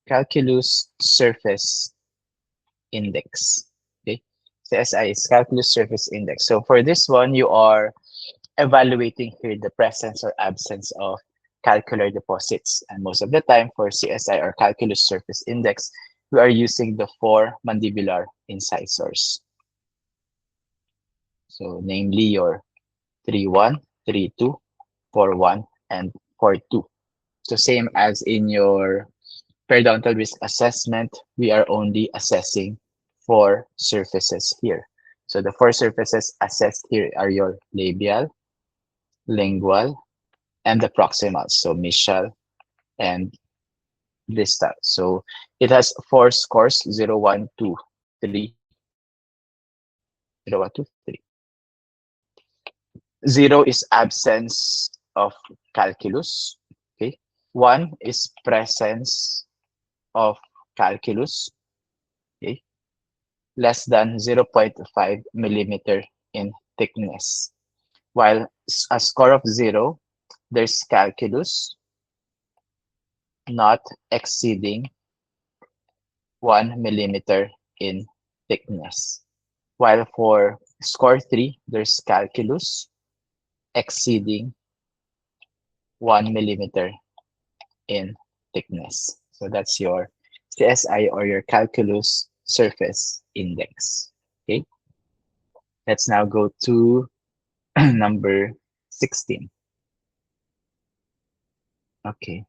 calculus surface index. Okay, CSI is calculus surface index. So for this one, you are evaluating here the presence or absence of calcular deposits. And most of the time for CSI or calculus surface index, we are using the 4 mandibular incisors. So namely your 3-1, 3-2, 4-1, and 4-2. So same as in your periodontal risk assessment, we are only assessing 4 surfaces here. So the 4 surfaces assessed here are your labial, lingual, and the proximal. So mesial and distal. So it has 4 scores, 0, 1, 2, 3. 0, 1, 2, 3. 0 is absence of calculus. Okay. 1 is presence of calculus. Okay. Less than 0.5 millimeter in thickness. While a score of 0, there's calculus not exceeding 1 millimeter in thickness. While for score 3, there's calculus exceeding 1 millimeter in thickness. So that's your CSI or your calculus surface index. Okay, let's now go to number 16. Okay,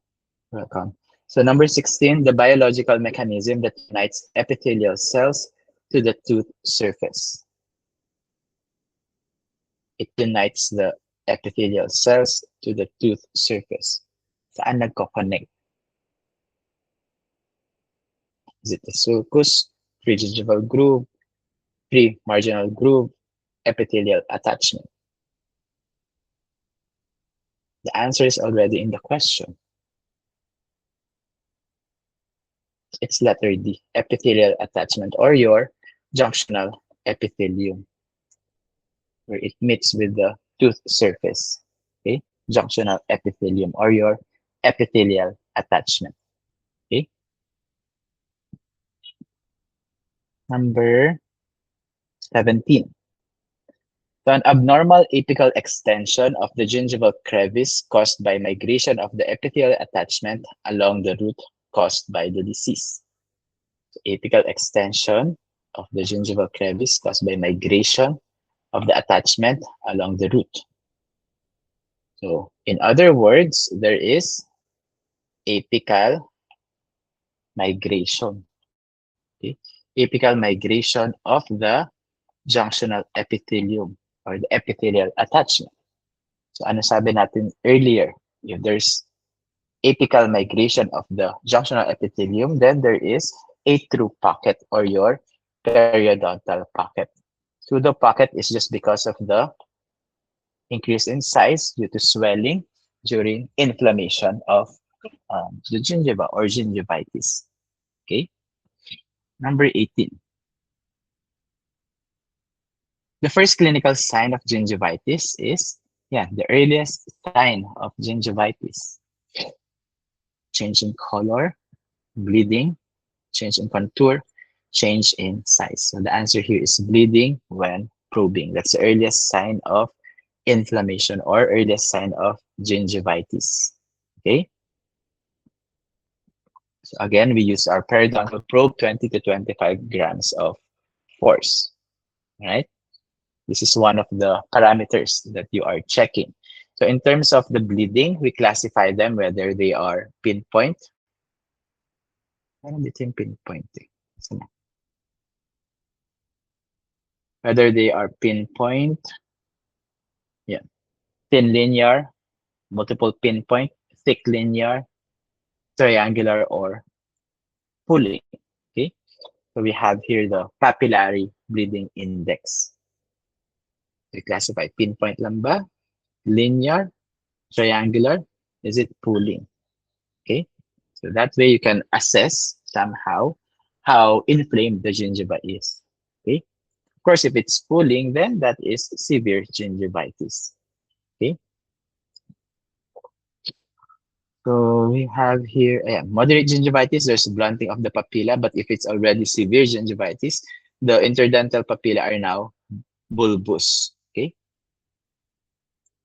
welcome. So number 16, the biological mechanism that unites epithelial cells to the tooth surface. It unites the epithelial cells to the tooth surface. Saan nagko-connect? Is it the sulcus, pregingival groove, pre-marginal groove, epithelial attachment? The answer is already in the question. It's letter D, epithelial attachment, or your junctional epithelium, where it meets with the tooth surface. Okay, junctional epithelium or your epithelial attachment. Okay, number 17. So an abnormal apical extension of the gingival crevice caused by migration of the epithelial attachment along the root caused by the disease. So apical extension of the gingival crevice caused by migration of the attachment along the root. So in other words, there is apical migration. Okay? Apical migration of the junctional epithelium or the epithelial attachment. So ano sabi natin earlier? If there's apical migration of the junctional epithelium, then there is a through pocket or your periodontal pocket. Pseudo pocket is just because of the increase in size due to swelling during inflammation of the gingiva or gingivitis. Okay. Number 18. The first clinical sign of gingivitis is, the earliest sign of gingivitis. Change in color, bleeding, change in contour, change in size. So the answer here is bleeding when probing. That's the earliest sign of inflammation or earliest sign of gingivitis. Okay. So again, we use our periodontal probe, 20 to 25 grams of force. Right. This is one of the parameters that you are checking. So in terms of the bleeding, we classify them whether they are pinpoint. Whether they are pinpoint, thin linear, multiple pinpoint, thick linear, triangular, or pulling. Okay, so we have here the papillary bleeding index. We classify pinpoint lang ba, linear, triangular, is it pulling? Okay, so that way you can assess somehow how inflamed the gingiva is. Okay, of course, if it's pulling, then that is severe gingivitis. Okay, So we have here moderate gingivitis. There's blunting of the papilla, but if it's already severe gingivitis, the interdental papilla are now bulbous. Okay.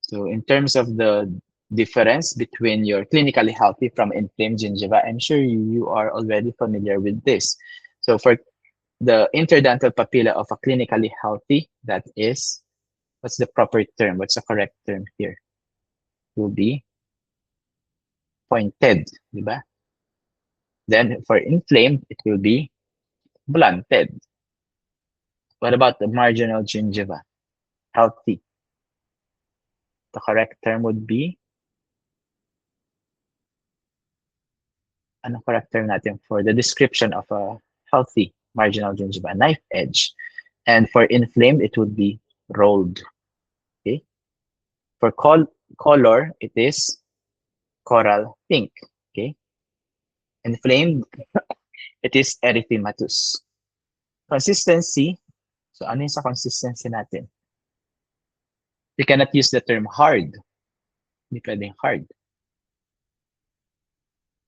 So in terms of the difference between your clinically healthy from inflamed gingiva, I'm sure you are already familiar with this. So for the interdental papilla of a clinically healthy, that is, what's the proper term? What's the correct term here? Will be pointed, diba? Then for inflamed, it will be blunted. What about the marginal gingiva? Healthy. The correct term would be, ano correct term natin for the description of a healthy marginal gingiva? Knife edge. And for inflamed, it would be rolled. Okay. For color, it is coral pink. Okay. Inflamed, it is erythematous. Consistency. So ano yung sa consistency natin? We cannot use the term hard. Hindi pwedeng hard.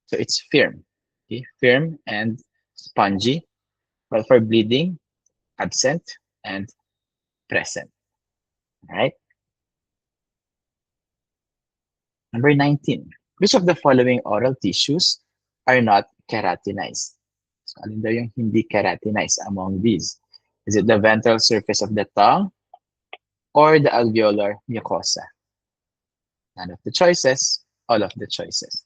So it's firm. Okay. Firm and spongy. While for bleeding, absent and present. All right. Number 19. Which of the following oral tissues are not keratinized? So, alin daw yung hindi keratinized among these? Is it the ventral surface of the tongue or the alveolar mucosa? None of the choices, all of the choices.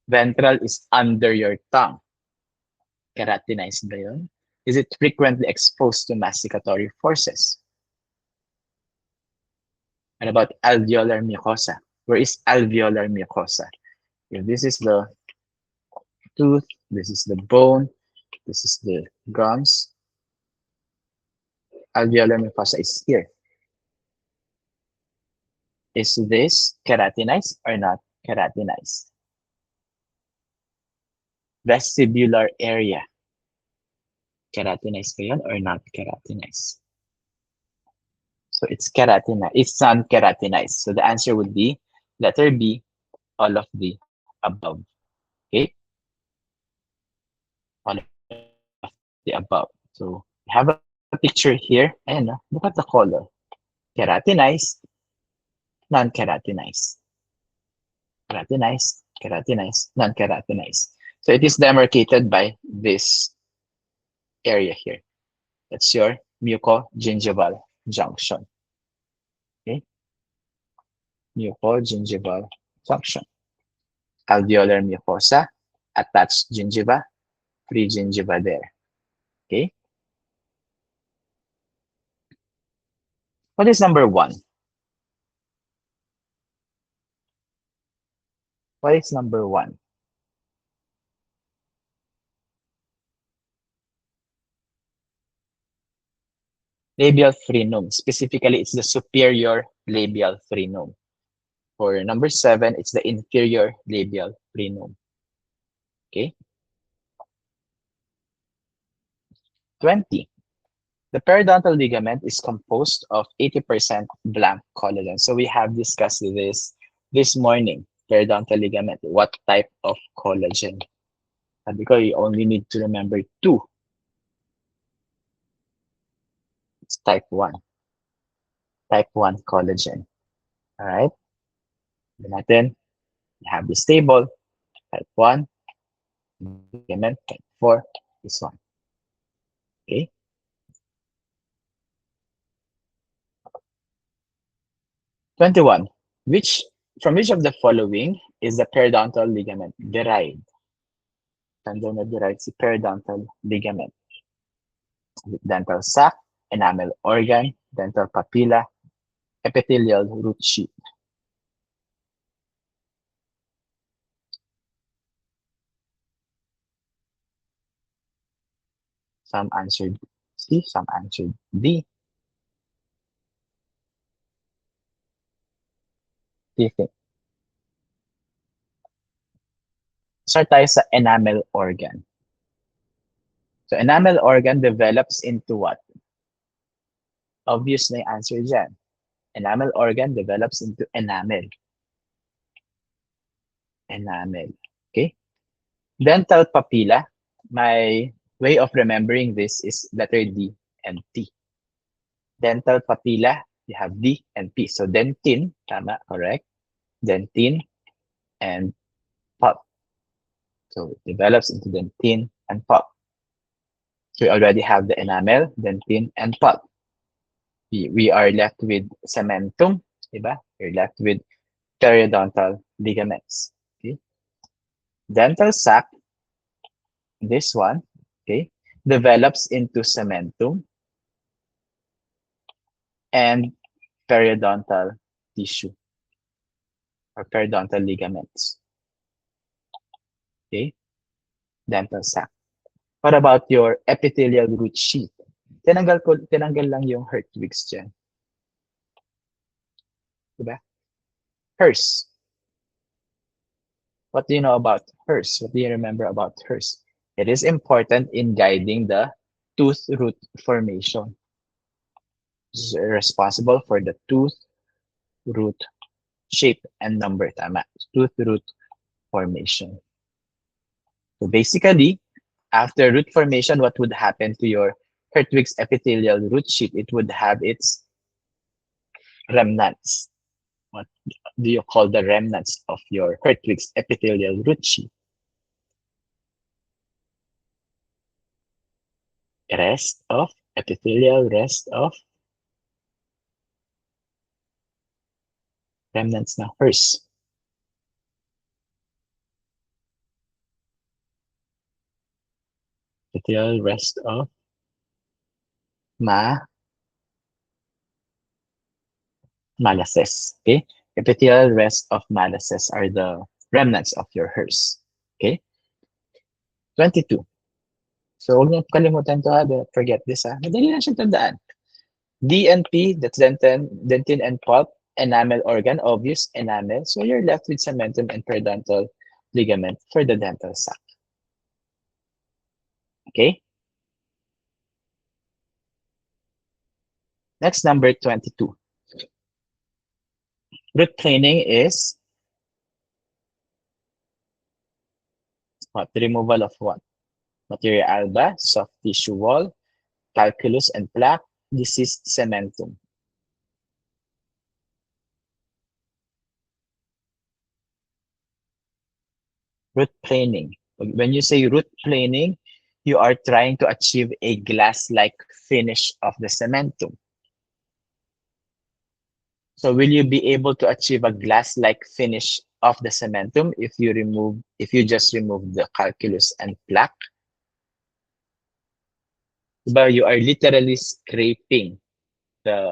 Ventral is under your tongue. Keratinized ba yun? Is it frequently exposed to masticatory forces? What about alveolar mucosa? Where is alveolar mucosa? If this is the tooth, this is the bone, this is the gums, alveolar mucosa is here. Is this keratinized or not keratinized? Vestibular area. Keratinized ba yun or not keratinized? So it's keratinized. It's non-keratinized. So the answer would be letter B, all of the above. Okay? All of the above. So we have a picture here. Ayan, look at the color. Keratinized, non-keratinized. Keratinized, keratinized, non-keratinized. So it is demarcated by this area here. That's your mucogingival junction. Okay? Mucogingival junction. Alveolar mucosa, attached gingiva, free gingiva there. Okay? What is number 1? What is number 1? Labial frenum. Specifically, it's the superior labial frenum. For number 7, it's the inferior labial frenum. Okay? 20. The periodontal ligament is composed of 80% blank collagen. So we have discussed this morning. Periodontal ligament. What type of collagen? Because you only need to remember 2. It's type 1. Type 1 collagen. All right? Then we have this table. Type 1 ligament. Type 4, this one. Okay? 21. From which of the following is the periodontal ligament derived? Saan na derived si periodontal ligament? Dental sac, enamel organ, dental papilla, epithelial root sheath. Some answered C, some answered D. Do you think? Start tayo sa enamel organ. So enamel organ develops into what? Obvious na yung answer dyan. Enamel organ develops into enamel. Enamel. Okay. Dental papilla. My way of remembering this is letter D and T. Dental papilla, you have D and P. So dentin, tama, correct? Dentin and pulp. So it develops into dentin and pulp. So we already have the enamel, dentin, and pulp. We are left with cementum, diba? We're left with periodontal ligaments. Okay. Dental sac, this one, okay, develops into cementum and periodontal tissue or periodontal ligaments. Okay, dental sac. What about your epithelial root sheath? Tinanggal lang yung Hertwig's dyan. Diba? Hers. What do you know about hers? What do you remember about hers? It is important in guiding the tooth root formation. It's responsible for the tooth root shape and number. Tama. Tooth root formation. So basically, after root formation, what would happen to your Hertwig's epithelial root sheath? It would have its remnants. What do you call the remnants of your Hertwig's epithelial root sheath? Rest of epithelial, rest of remnants na hers. Epithelial rest of malaces. Okay? Epithelial rest of malaces are the remnants of your hers. Okay? 22. So huwag niyo kalimutan to ha. Don't forget this ha. Madali lang siyang tandaan. DNP, that's dentin and pulp, enamel organ, obvious enamel. So you're left with cementum and periodontal ligament for the dental sac. Okay? Next, number 22. Root planing is what? The removal of what? Materia alba, soft tissue wall, calculus and plaque, diseased cementum. Root planing. When you say root planing, you are trying to achieve a glass-like finish of the cementum. So will you be able to achieve a glass-like finish of the cementum if you just remove the calculus and plaque? But you are literally scraping the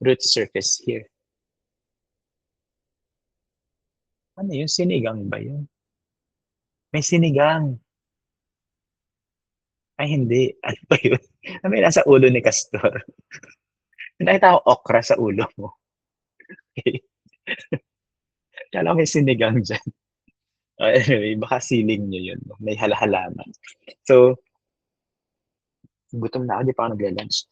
root surface here. Ano yun? Sinigang ba yun? May sinigang. Ay, hindi. Ano ba yun? May nasa ulo ni Castor. Nakita ko okra sa ulo mo. Okay. Kala may sinigang dyan. Anyway, baka siling nyo yun. May halahalaman. So, gutom na ako, di pa ako nagla-lunch.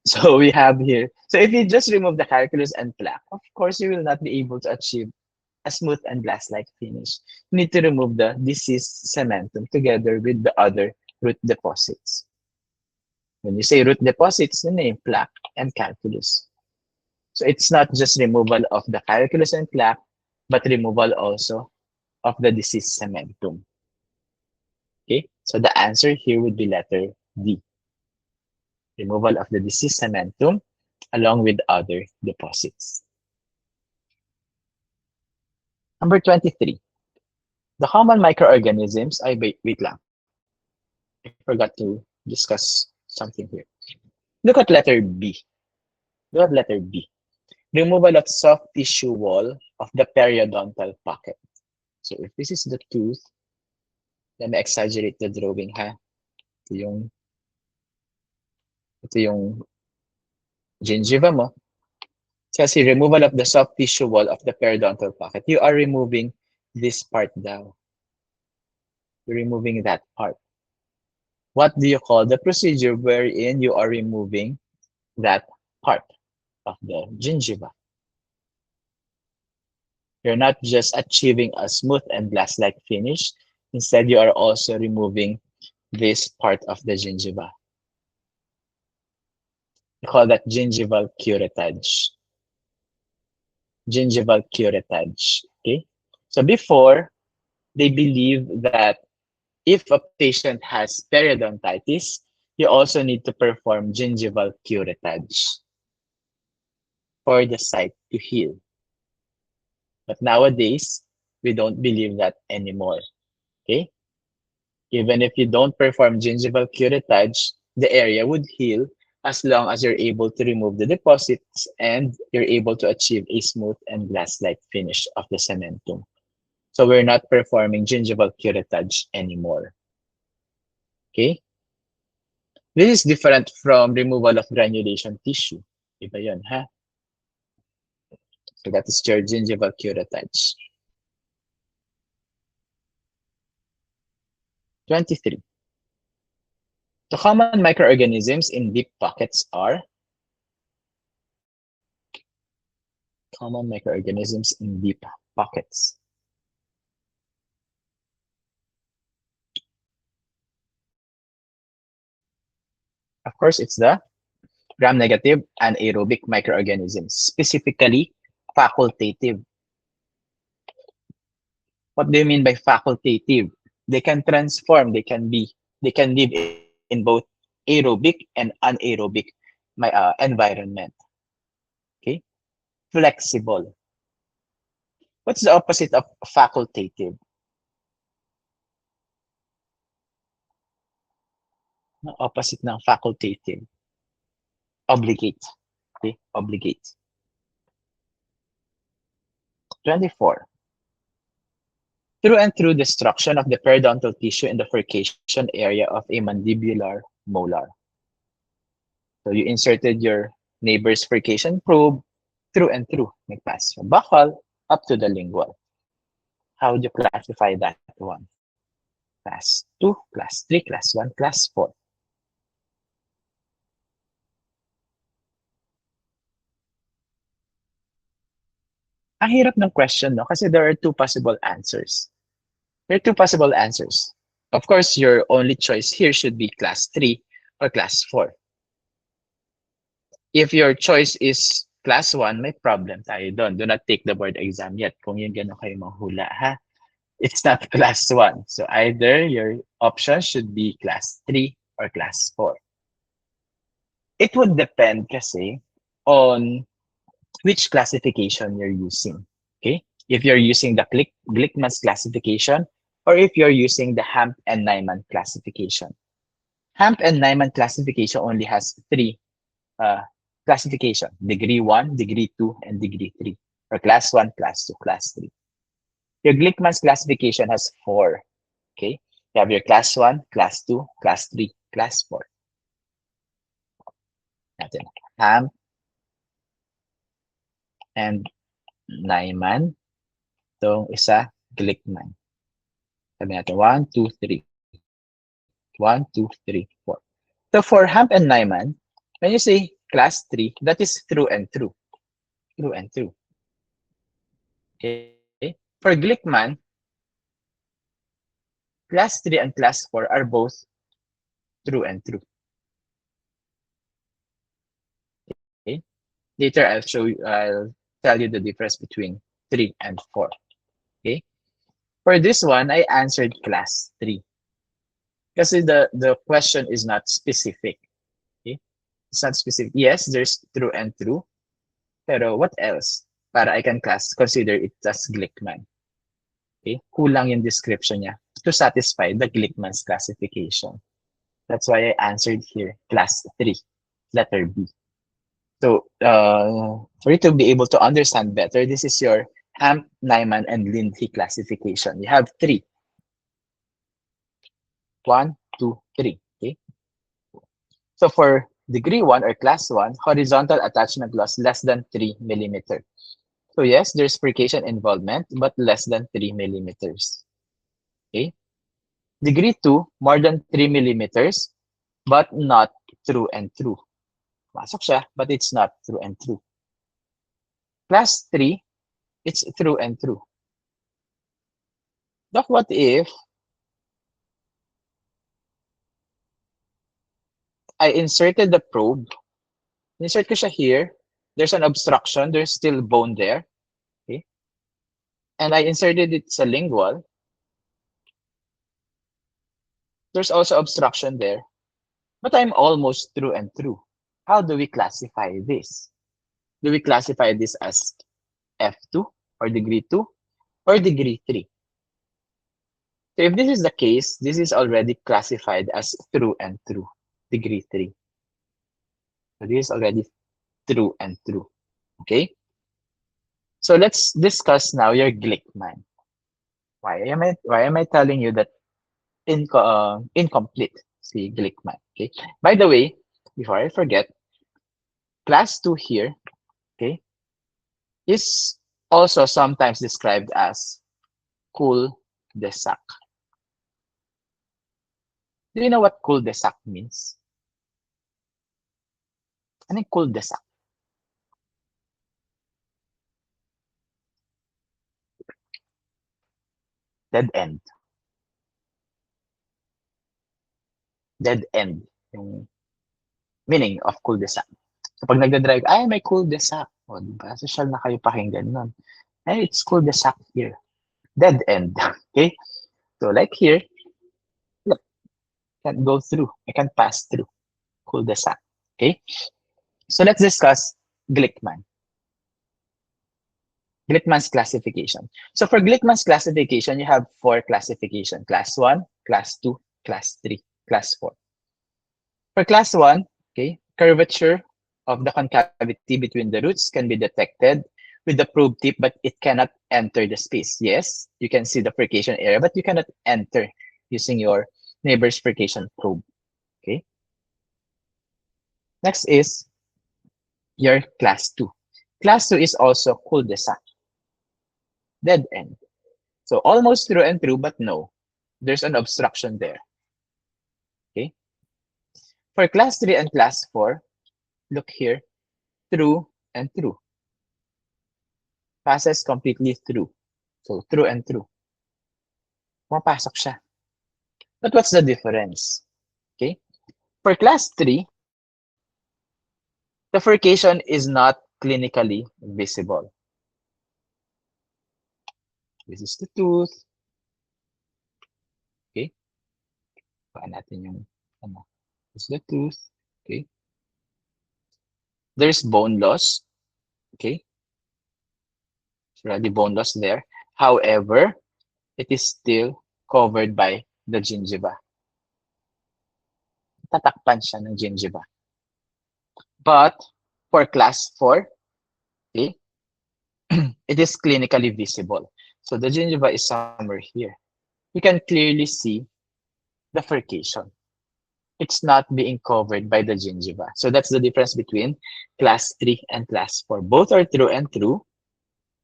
So we have here. So if you just remove the calculus and plaque, of course, you will not be able to achieve a smooth and glass-like finish. You need to remove the diseased cementum together with the other root deposits. When you say root deposits, the name plaque and calculus. So it's not just removal of the calculus and plaque, but removal also of the diseased cementum. Okay, so the answer here would be letter D. Removal of the diseased cementum along with other deposits. Number 23. The common microorganisms, wait lang. I forgot to discuss something here. Look at letter B. Look at letter B. Removal of soft tissue wall of the periodontal pocket. So if this is the tooth, let me exaggerate the drawing ha. Ito yung gingiva mo. Kasi removal of the soft tissue wall of the periodontal pocket. You are removing this part down. You're removing that part. What do you call the procedure wherein you are removing that part? of the gingiva. You're not just achieving a smooth and glass-like finish. Instead, you are also removing this part of the gingiva. We call that gingival curettage. Gingival curettage. Okay. So before, they believe that if a patient has periodontitis, you also need to perform gingival curettage for the site to heal. But nowadays, we don't believe that anymore. Okay? Even if you don't perform gingival curettage, the area would heal as long as you're able to remove the deposits and you're able to achieve a smooth and glass-like finish of the cementum. So we're not performing gingival curettage anymore. Okay? This is different from removal of granulation tissue. Iba yun, ha? So that is your gingival curettage. 23. The common microorganisms in deep pockets are common microorganisms in deep pockets. Of course, it's the gram-negative anaerobic microorganisms, specifically facultative. What do you mean by facultative? They can transform, they can live in both aerobic and anaerobic environment. Okay, flexible. What's the opposite of facultative? Ang opposite ng facultative? Obligate. Okay, obligate. 24. Through and through destruction of the periodontal tissue in the furcation area of a mandibular molar. So you inserted your neighbor's furcation probe through and through. Nagpass from buccal up to the lingual. How would you classify that one? Class 2, class 3, class 1, class 4. Ang hirap ng question, no? Kasi there are two possible answers. There are two possible answers. Of course, your only choice here should be class 3 or class 4. If your choice is class 1, may problem tayo doon. Do not take the board exam yet. Kung yun gano'n kayo mahula, ha? It's not class 1. So either your option should be class 3 or class 4. It would depend kasi on which classification you're using. Okay? If you're using the Glickman's classification or if you're using the Hamp and Nyman classification. Hamp and Nyman classification only has 3 classification: degree 1, degree 2, and degree 3, or class 1, class 2, class 3. Your Glickman's classification has 4. Okay? You have your class 1, class 2, class 3, class 4. Natin. Hamp and Nyman. Itong isa, Glickman. Sabi natin, 1, 2, 3. 1, 2, 3, 4. So for Hamp and Nyman, when you say class 3, that is through and through. Through and through. Okay? For Glickman, class 3 and class 4 are both through and through. Okay? Later, I'll tell you the difference between 3 and 4. Okay? For this one, I answered class 3. Kasi the question is not specific. Okay? It's not specific. Yes, there's through and through. Pero what else? Para I can consider it as Glickman. Okay? Kulang yung description niya to satisfy the Glickman's classification. That's why I answered here class 3, letter B. So for you to be able to understand better, this is your Hamp, Nyman, and Lindley classification. You have 3. 1, 2, 3. Okay. So for degree 1 or class 1, horizontal attachment loss less than 3 millimeters. So yes, there's furcation involvement, but less than 3 millimeters. Okay. Degree 2, more than 3 millimeters, but not through and through. Masok siya, but it's not through and through. Class 3, it's through and through. But what if I inserted the probe? Insert ko siya here. There's an obstruction. There's still bone there. Okay? And I inserted it sa lingual. There's also obstruction there. But I'm almost through and through. How do we classify this? Do we classify this as F2 or degree 2 or degree 3? So if this is the case, this is already classified as through and through, degree 3. So this is already through and through. Okay? So let's discuss now your Glickman. Why am I telling you that incomplete? See Glickman. Okay. By the way, before I forget, class 2 here, okay, is also sometimes described as cul-de-sac. Do you know what cul-de-sac means? Ano yung cul-de-sac? Dead end. Dead end. Yung meaning of cul-de-sac. So pag nagda-drive, ay, may cul-de-sac. O, diba? Social na kayo pakinggan nun. Ay, it's cul-de-sac here. Dead end. Okay? So like here, look, I can't go through. I can pass through. Cul-de-sac. Okay? So let's discuss Glickman. Glickman's classification. So for Glickman's classification, you have 4 classifications. Class 1, Class 2, Class 3, Class 4. For Class 1, okay, curvature of the concavity between the roots can be detected with the probe tip, but it cannot enter the space. Yes, you can see the furcation area, but you cannot enter using your neighbor's furcation probe. Okay. Next is your Class 2. Class 2 is also cul-de-sac. Dead end. So almost through and through, but no, there's an obstruction there. Okay. For Class 3 and Class 4, look here, through and through. Passes completely through. So through and through. Pumapasok siya. But what's the difference? Okay. For Class 3, the furcation is not clinically visible. This is the tooth. Okay. Paan natin yung ano. This is the tooth. Okay. There's bone loss. Okay. It's already bone loss there. However, it is still covered by the gingiva. Tatakpan siya ng gingiva. But for Class 4, okay, it is clinically visible. So the gingiva is somewhere here. You can clearly see the furcation. It's not being covered by the gingiva. So that's the difference between Class 3 and Class 4. Both are through and through,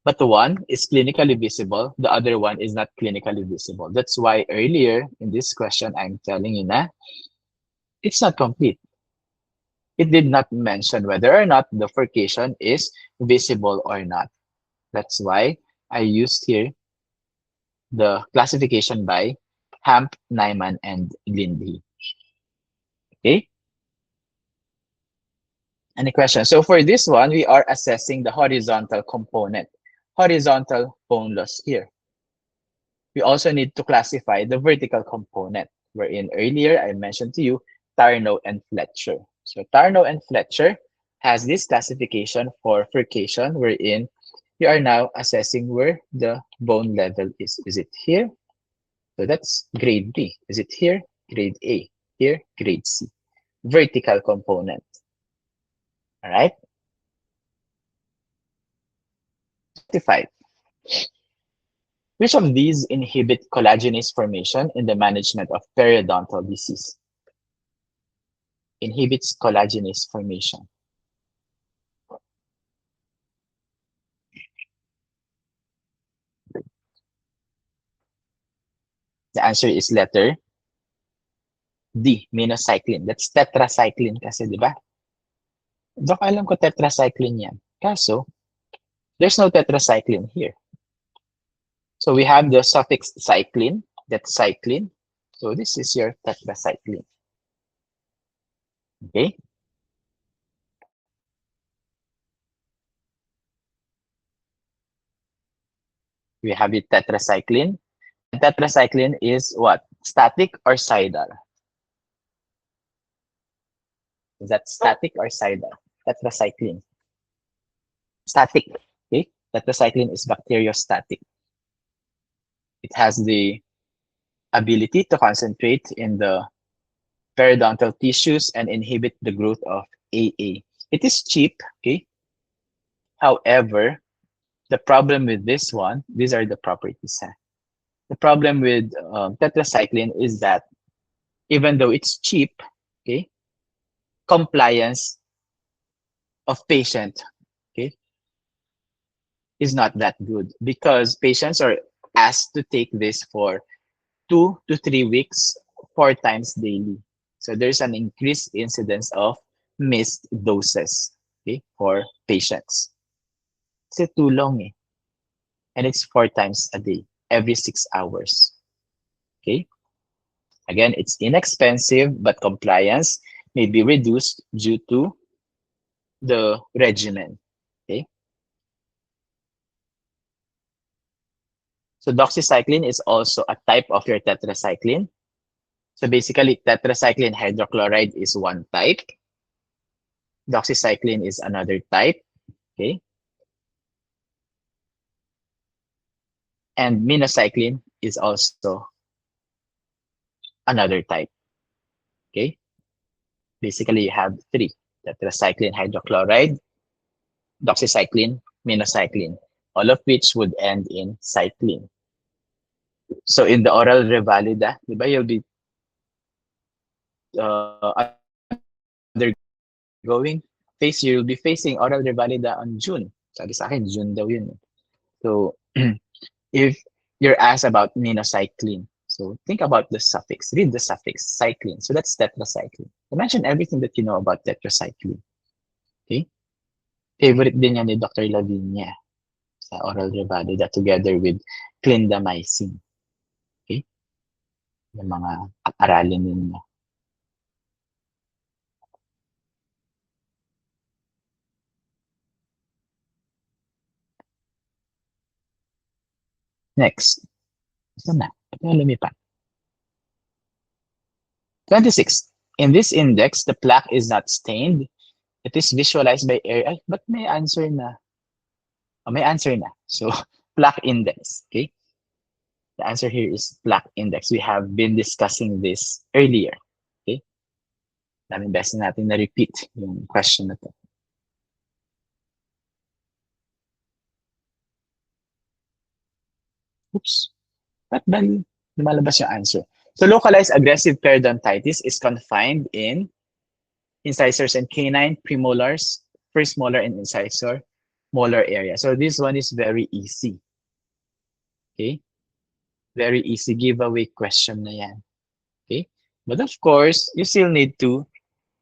but the one is clinically visible. The other one is not clinically visible. That's why earlier in this question, I'm telling you na it's not complete. It did not mention whether or not the furcation is visible or not. That's why I used here the classification by Hamp, Nyman, and Lindy. Okay? Any questions? So for this one, we are assessing the horizontal component, horizontal bone loss here. We also need to classify the vertical component, wherein earlier I mentioned to you Tarnow and Fletcher. So Tarnow and Fletcher has this classification for furcation, wherein you are now assessing where the bone level is. Is it here? So that's grade B. Is it here? Grade A. Here, grade C. Vertical component. All right? 55. Which of these inhibit collagenase formation in the management of periodontal disease? Inhibits collagenase formation. The answer is letter D, minocycline. That's tetracycline kasi, di ba? Dok, alam ko tetracycline yan. Kaso, There's no tetracycline here. So we have the suffix cycline, that's cycline. So this is your tetracycline. Okay. We have it tetracycline. And tetracycline is what? Static or cidal? Is that static or cidal? Tetracycline. Static. Okay. Tetracycline is bacteriostatic. It has the ability to concentrate in the periodontal tissues and inhibit the growth of AA. It is cheap, okay? However, the problem with this one, these are the properties. The problem with tetracycline is that even though it's cheap, okay, compliance of patient, okay, is not that good because patients are asked to take this for 2 to 3 weeks, 4 times daily. So there's an increased incidence of missed doses, okay, for patients. Kasi too long eh. And it's 4 times a day, every 6 hours. Okay. Again, it's inexpensive, but compliance may be reduced due to the regimen. Okay. So doxycycline is also a type of your tetracycline. So basically, tetracycline hydrochloride is one type. Doxycycline is another type. Okay. And minocycline is also another type. Okay. Basically, you have three: tetracycline hydrochloride, doxycycline, minocycline, all of which would end in cycline. So in the oral revalida, di ba, you'll be undergoing you'll be facing oral revalida on June. Sabi sa akin, June daw yun. So if you're asked about minocycline, so think about the suffix, read the suffix, cycline. So that's tetracycline. Imagine everything that you know about tetracycline. Okay? Favorite din yan ni Dr. Lavinia sa oral revalida together with clindamycin. Okay? Yung mga aralin ninyo. Next. Ito na. Ito na lumipat. 26. In this index, the plaque is not stained. It is visualized by air. Ay, but may answer na. Oh, may answer na. So, plaque index. Okay? The answer here is plaque index. We have been discussing this earlier. Okay? Daming beses natin na-repeat yung question na to. Oops. Ba't ba lumalabas yung answer? So, localized aggressive periodontitis is confined in incisors and canine, premolars, first molar and incisor, molar area. So, this one is very easy. Okay? Very easy giveaway question na yan. Okay? But of course, you still need to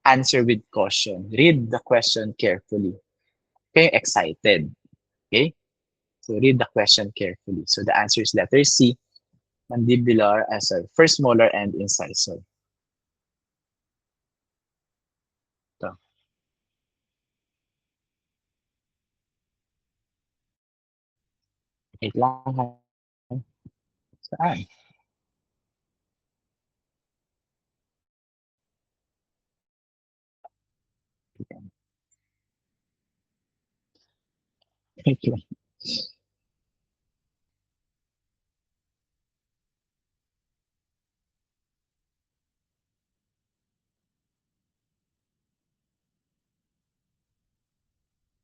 answer with caution. Read the question carefully. Okay? Excited. Okay? So read the question carefully. So the answer is letter C, mandibular as a first molar and incisor. So, wait lang ha. Saan? Wait lang.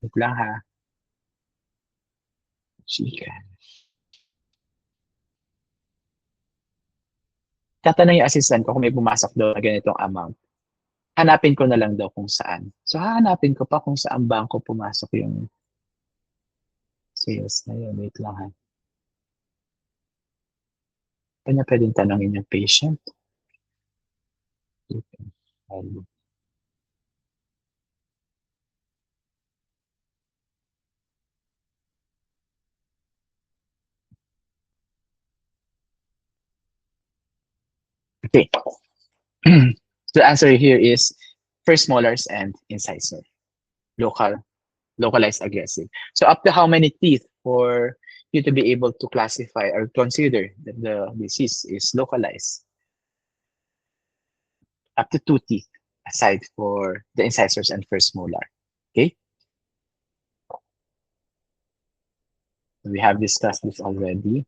Wait lang ha. Chika. Tatanong yung assistant ko kung may pumasok daw na ganitong amount. Hanapin ko na lang daw kung saan. So, hahanapin ko pa kung saan bangko pumasok yung sales na yun. Wait lang ha. Kanya pwedeng tanongin yung patient. Okay. The answer here is first molars and incisor. Local, localized aggressive. So up to how many teeth for you to be able to classify or consider that the disease is localized? Up to two teeth, aside for the incisors and first molar. Okay, we have discussed this already.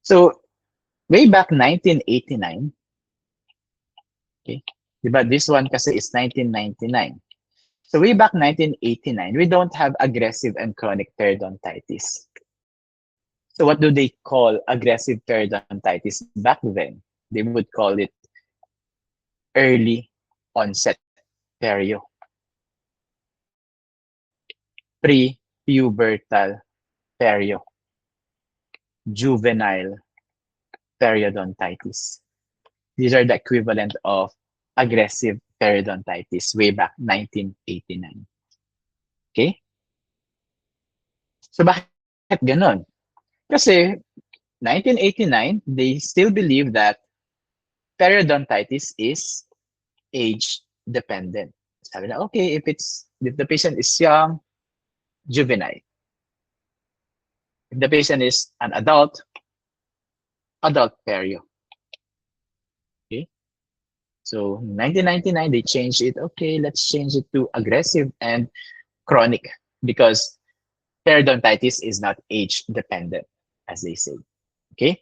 So way back 1989, okay, but this one kasi is 1999. So way back 1989, we don't have aggressive and chronic periodontitis. So what do they call aggressive periodontitis back then? They would call it early onset perio, pre-pubertal perio, juvenile periodontitis. These are the equivalent of aggressive periodontitis way back 1989. Okay? So bakit ganon? Kasi 1989, they still believe that periodontitis is age dependent. Sabi na, okay, if the patient is young, juvenile. If the patient is an adult, adult perio. Okay? So 1999, they changed it. Okay, let's change it to aggressive and chronic because periodontitis is not age dependent, as they say. Okay?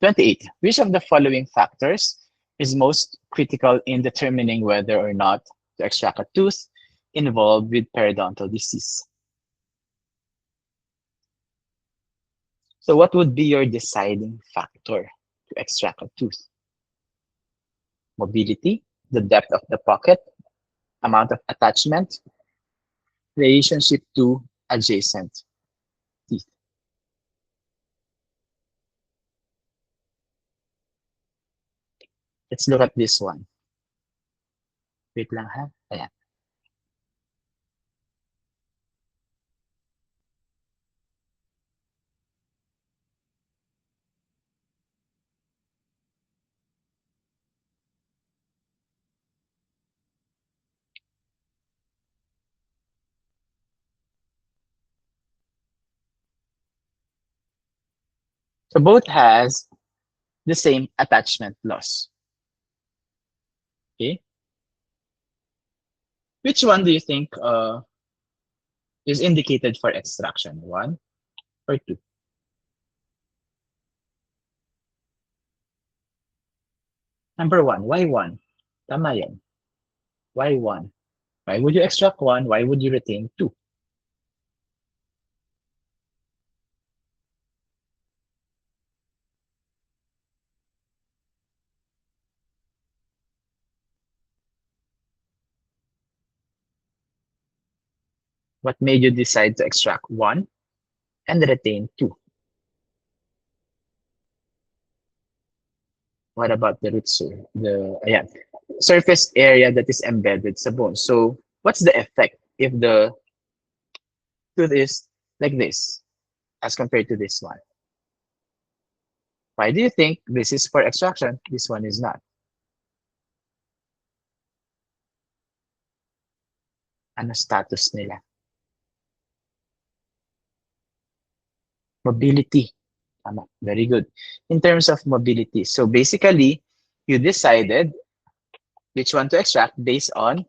#28. Which of the following factors is most critical in determining whether or not to extract a tooth involved with periodontal disease? So what would be your deciding factor to extract a tooth? Mobility, the depth of the pocket, amount of attachment, relationship to adjacent teeth. Let's look at this one. Wait lang ha. Ayan. So both has the same attachment loss. Okay. Which one do you think is indicated for extraction? One or two? Number one. Why one? Tama yan. Why one? Why would you extract one? Why would you retain two? What made you decide to extract one and retain two? What about the root ayan, surface area that is embedded sa bone? So what's the effect if the tooth is like this as compared to this one? Why do you think this is for extraction? This one is not. Ano status nila? Mobility. Tama. Very good. In terms of mobility, so basically, you decided which one to extract based on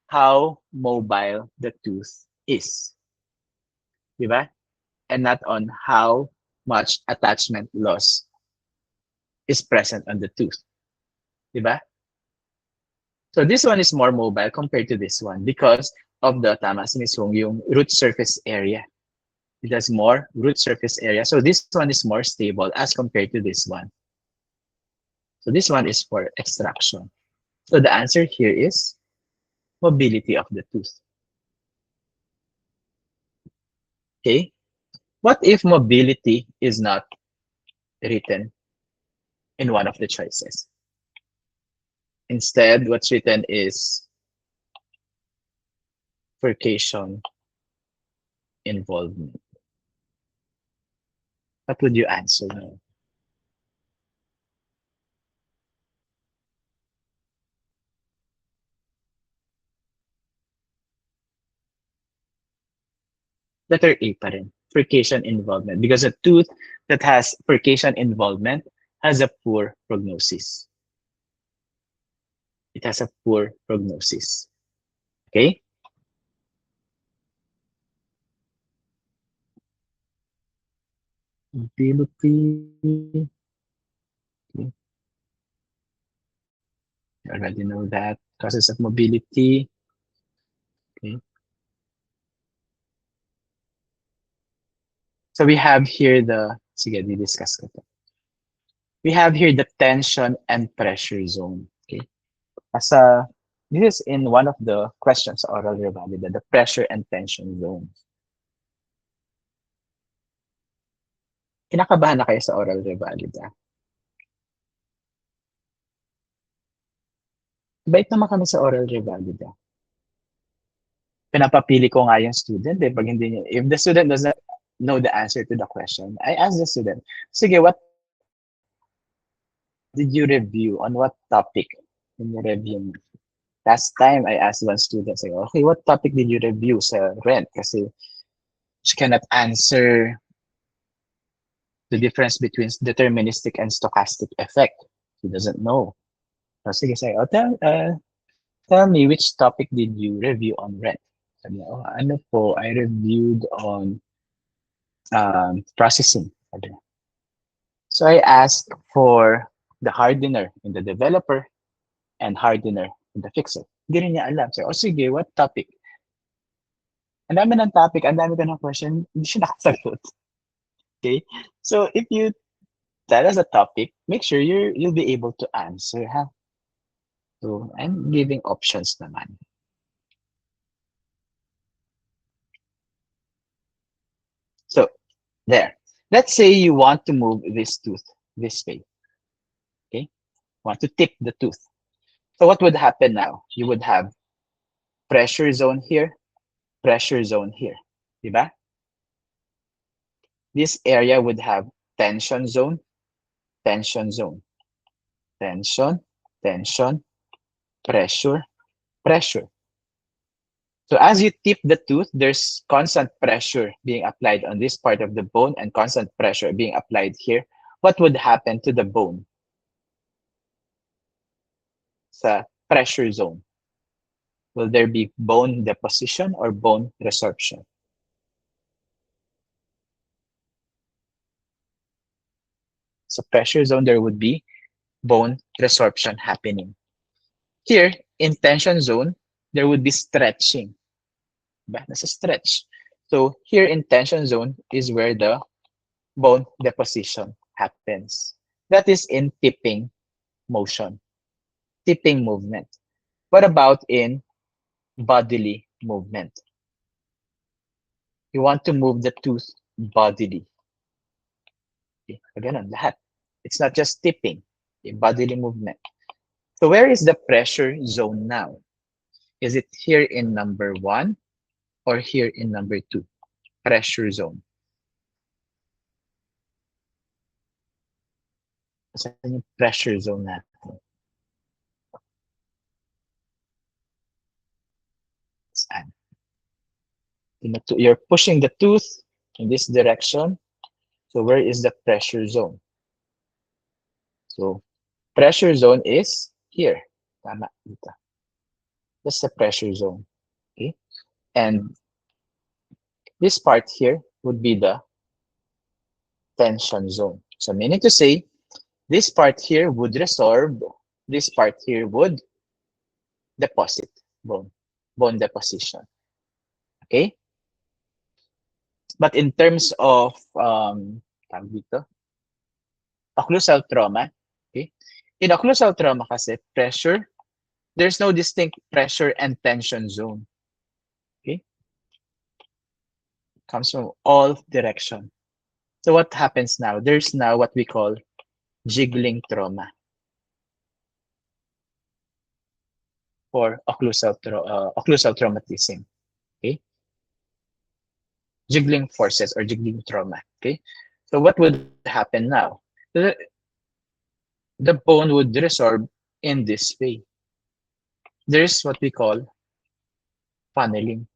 how mobile the tooth is. Diba? And not on how much attachment loss is present on the tooth. Diba? So this one is more mobile compared to this one because of the tama si Ms. Hong, yung root surface area. It has more root surface area. So this one is more stable as compared to this one. So this one is for extraction. So the answer here is mobility of the tooth. Okay. What if mobility is not written in one of the choices? Instead, what's written is percation involvement. What would you answer now? Letter A pa rin. Percation involvement. Because a tooth that has percation involvement has a poor prognosis. It has a poor prognosis. Okay? Mobility. Okay. You already know that. Causes of mobility. Okay. So we have here the, sige, di-discuss ko to. We have here the tension and pressure zone. Okay. As a, this is in one of the questions oral revalida, the pressure and tension zone. Kinakabahan na kayo sa oral revalida? Bait naman kami sa oral revalida. Pinapapili ko nga yung student eh, pag hindi niya, if the student doesn't know the answer to the question, I ask the student, sige, what did you review? On what topic in your review? Last time, I asked one student, say, okay, what topic did you review sa rent? Kasi she cannot answer the difference between deterministic and stochastic effect. She doesn't know. So, sige, say, oh, tell me which topic did you review on rent? Sabi niya, oh, ano po, I reviewed on processing. Sabi niya. So I asked for the hardener in the developer and hardener in the fixer. Hindi rin niya alam. So, oh sige, what topic? Ang dami ng topic, ang dami ko ng question, hindi siya nakasagot. Okay? So if you tell us a topic, make sure you'll be able to answer, ha? So I'm giving options naman. So there. Let's say you want to move this tooth this way. Okay? Want to tip the tooth. So what would happen now? You would have pressure zone here, pressure zone here. Diba? This area would have tension zone, tension zone, tension, tension, pressure, pressure. So as you tip the tooth, there's constant pressure being applied on this part of the bone and constant pressure being applied here. What would happen to the bone? Sa pressure zone. Will there be bone deposition or bone resorption? So pressure zone, there would be bone resorption happening. Here, in tension zone, there would be stretching. Nasa stretch. So here in tension zone is where the bone deposition happens. That is in tipping motion, tipping movement. What about in bodily movement? You want to move the tooth bodily. Okay, ganun, lahat. It's not just tipping, okay, bodily movement. So where is the pressure zone now? Is it here in number 1 or here in number 2? Pressure zone. Saan yung pressure zone natin? Saan? You're pushing the tooth in this direction. So where is the pressure zone? So pressure zone is here. Tama, dito. That's the pressure zone. Okay. And this part here would be the tension zone. So meaning to say, this part here would resorb, this part here would deposit bone, bone deposition. Okay? But in terms of occlusal trauma, okay? In occlusal trauma kasi, pressure, there's no distinct pressure and tension zone. Okay? comes from all direction. So what happens now? There's now what we call jiggling trauma or occlusal traumatism. Okay, jiggling forces or jiggling trauma. Okay, so what would happen now? The bone would resorb in this way. There's what we call funneling.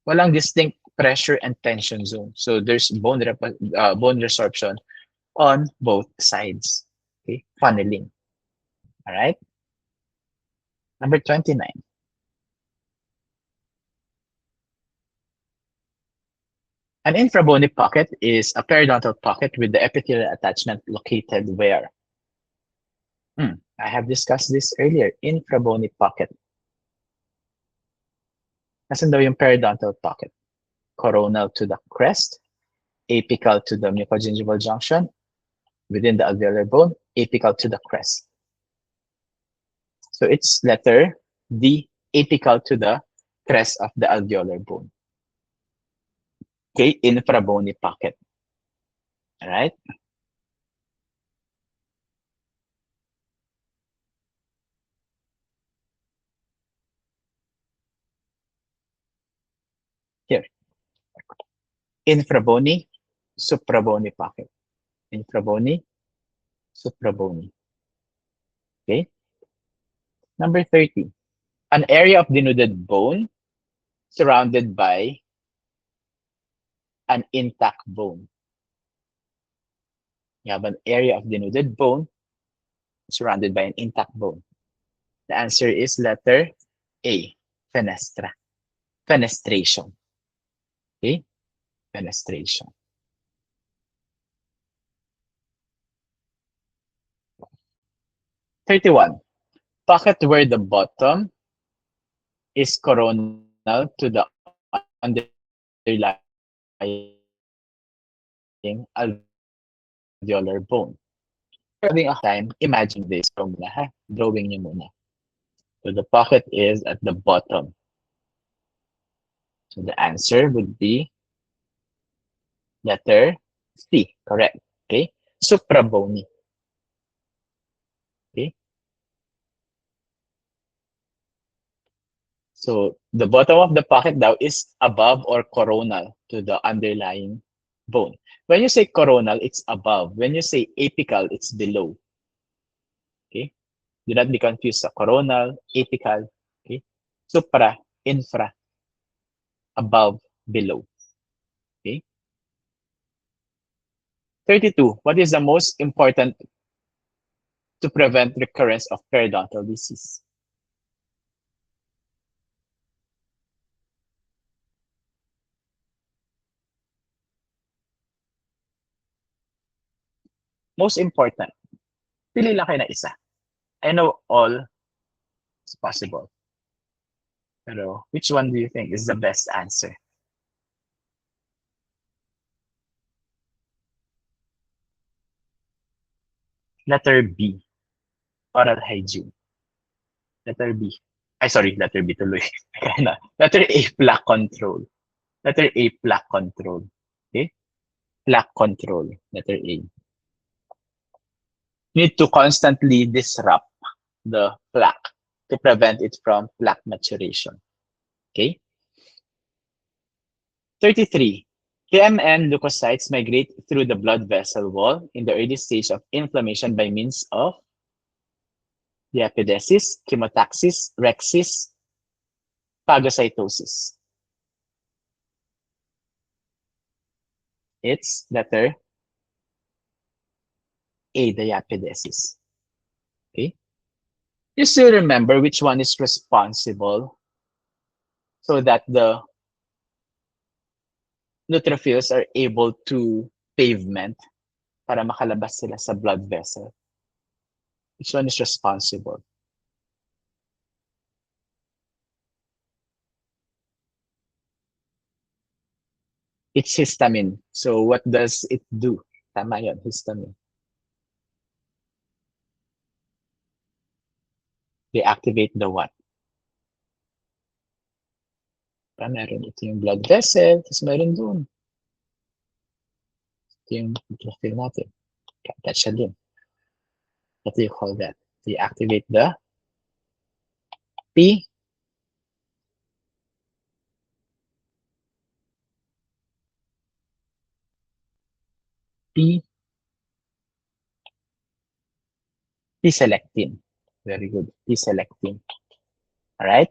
Walang distinct pressure and tension zone. So there's bone resorption on both sides. Okay, funneling. All right. Number 29. An infrabony pocket is a periodontal pocket with the epithelial attachment located where? I have discussed this earlier. Infrabony pocket. Nasaan daw yung periodontal pocket? Coronal to the crest, apical to the mucogingival junction, within the alveolar bone, apical to the crest. So it's letter D, apical to the crest of the alveolar bone. Okay, infrabony pocket. All right. Here, infrabony, suprabony pocket. Infrabony, suprabony. Okay. Number 30. An area of denuded bone surrounded by an intact bone. You have an area of denuded bone surrounded by an intact bone. The answer is letter A, fenestra. Fenestration. Okay? Fenestration. '31. Pocket where the bottom is coronal to the underlying alveolar bone. Having a time, imagine this. Drawing niyo muna. So the pocket is at the bottom. So the answer would be letter C, correct. Okay? Suprabony. Okay? So the bottom of the pocket now is above or coronal to the underlying bone. When you say coronal, it's above. When you say apical, it's below. Okay? Do not be confused sa coronal, apical, okay? Supra, infra, above, below. Okay? 32. What is the most important to prevent recurrence of periodontal disease? Most important. Pili lang kayo na isa. I know all is possible. Pero which one do you think is the best answer? Letter B, oral hygiene. Letter B. Ay, sorry, letter B tuloy. Letter A, plaque control. Letter A, plaque control. Okay? Plaque control. Letter A. Need to constantly disrupt the plaque to prevent it from plaque maturation. Okay? 33. KMN leukocytes migrate through the blood vessel wall in the early stage of inflammation by means of diapedesis, chemotaxis, rhexis, phagocytosis. It's letter A, diapedesis. Okay? You still remember which one is responsible so that the neutrophils are able to pavement para makalabas sila sa blood vessel. Which one is responsible? It's histamine. So what does it do? Tama yun, histamine. They activate the what? Meron ito yung blood vessel, tapos meron dun. Ito yung neutrophil natin. That's siya din. What do you call that? So you activate the P P P-selectin. Very good. P-selectin. All right.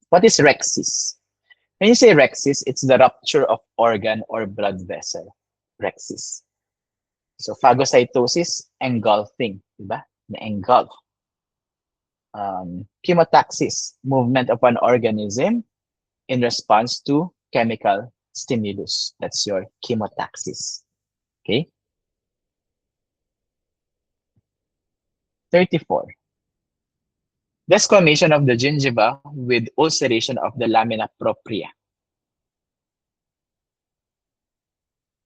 What is rhexis? When you say rhexis, it's the rupture of organ or blood vessel. Rhexis. So phagocytosis, engulfing, diba? Na-engulf. Chemotaxis, movement of an organism in response to chemical stimulus. That's your chemotaxis. Okay. 34. Desquamation of the gingiva with ulceration of the lamina propria.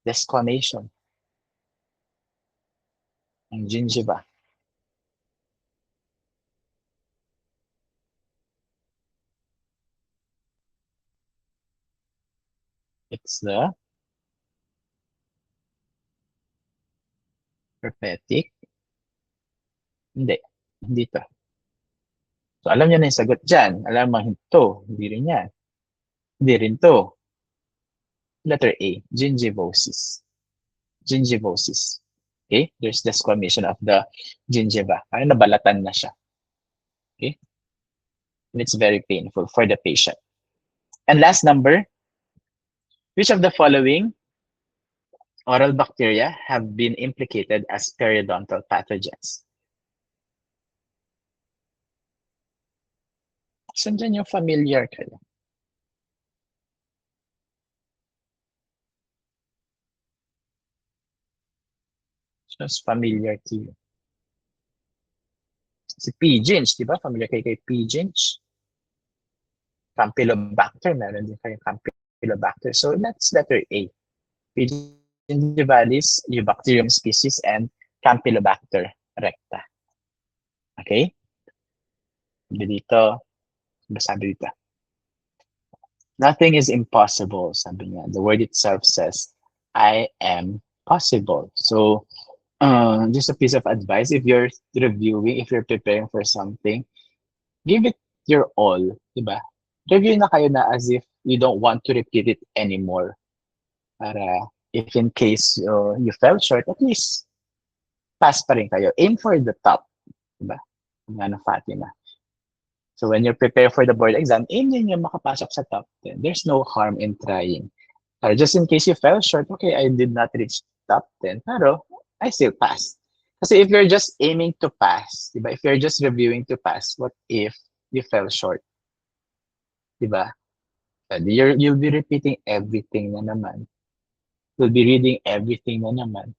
Desquamation ng gingiva. It's the herpetic. Hindi. Hindi to. So, alam niyo na yung sagot dyan. Alam mo, ito. Hindi rin yan. Hindi rin to. Letter A, gingivosis. Gingivosis. Okay? There's desquamation of the gingiva. Ay, nabalatan na siya. Okay? And it's very painful for the patient. And last number, which of the following oral bacteria have been implicated as periodontal pathogens? Saan dyan yung familiar kayo? Just familiar to you. Si P-Ginge, di ba? Familiar kayo kay P-Ginge? Campylobacter, meron din kayong Campylobacter. So that's letter A. P. gingivalis, Eubacterium species, and Campylobacter recta. Okay? Dito, sabi dito. Nothing is impossible, sabi niya. The word itself says, I am possible. So, just a piece of advice, if you're reviewing, if you're preparing for something, give it your all, diba? Review na kayo na as if you don't want to repeat it anymore. Para if in case you fell short, at least pass pa rin kayo. Aim for the top, diba? Nga na Fatima. So when you prepare for the board exam, aim din yung makapasok sa top 10. There's no harm in trying. Just in case you fell short, okay, I did not reach top 10, pero I still passed. Kasi if you're just aiming to pass, diba? If you're just reviewing to pass, what if you fell short? Diba? You'll be repeating everything na naman. You'll be reading everything na naman.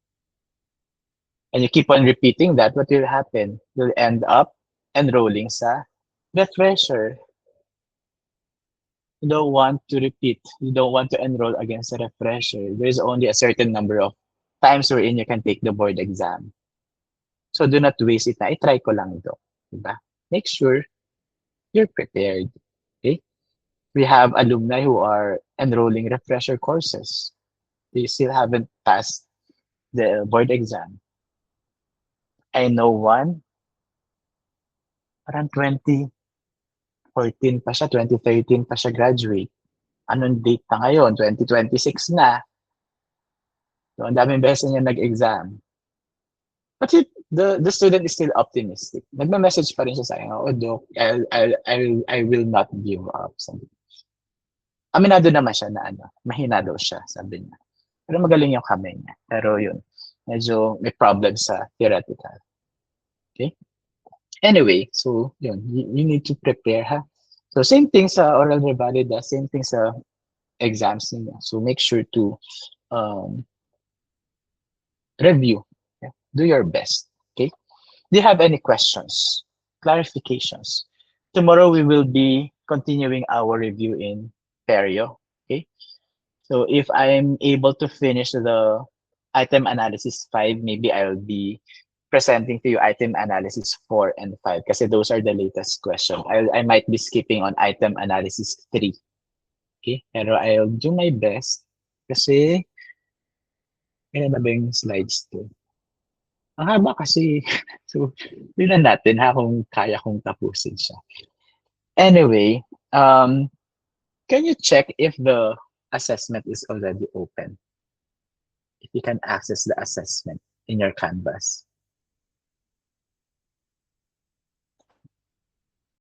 And you keep on repeating that, what will happen? You'll end up enrolling sa refresher. You don't want to repeat. You don't want to enroll against a refresher. There's only a certain number of times wherein you can take the board exam. So do not waste it na. I-try ko lang ito. Diba? Make sure you're prepared. Okay? We have alumni who are enrolling refresher courses. They still haven't passed the board exam. I know one, around 2014 pa siya, 2013 pa siya graduate. Anong date na ngayon? 2026 na. So, ang daming beses niya nag-exam. But the student is still optimistic. Nagme-message pa rin siya sa akin, oh, Doc, I will not give up. Sabi. Aminado naman siya na mahina daw siya, sabi niya. Pero magaling yung kamay niya. Pero yun, medyo may problem sa theoretical. Okay? Anyway, so yun, you need to prepare, ha? So same thing sa oral revalida, same thing sa exams niya. So make sure to review. Okay? Do your best. Okay? Do you have any questions, clarifications? Tomorrow we will be continuing our review in Perio. Okay? So if I'm able to finish the item analysis 5, maybe I'll be presenting to you item analysis 4 and 5 kasi those are the latest questions. I might be skipping on item analysis 3 Okay? Pero I'll do my best kasi kailan na ba yung slides ko? Ang haba kasi. So, tignan natin ha kung kaya kong tapusin siya. Anyway, can you check if the assessment is already open? If you can access the assessment in your Canvas.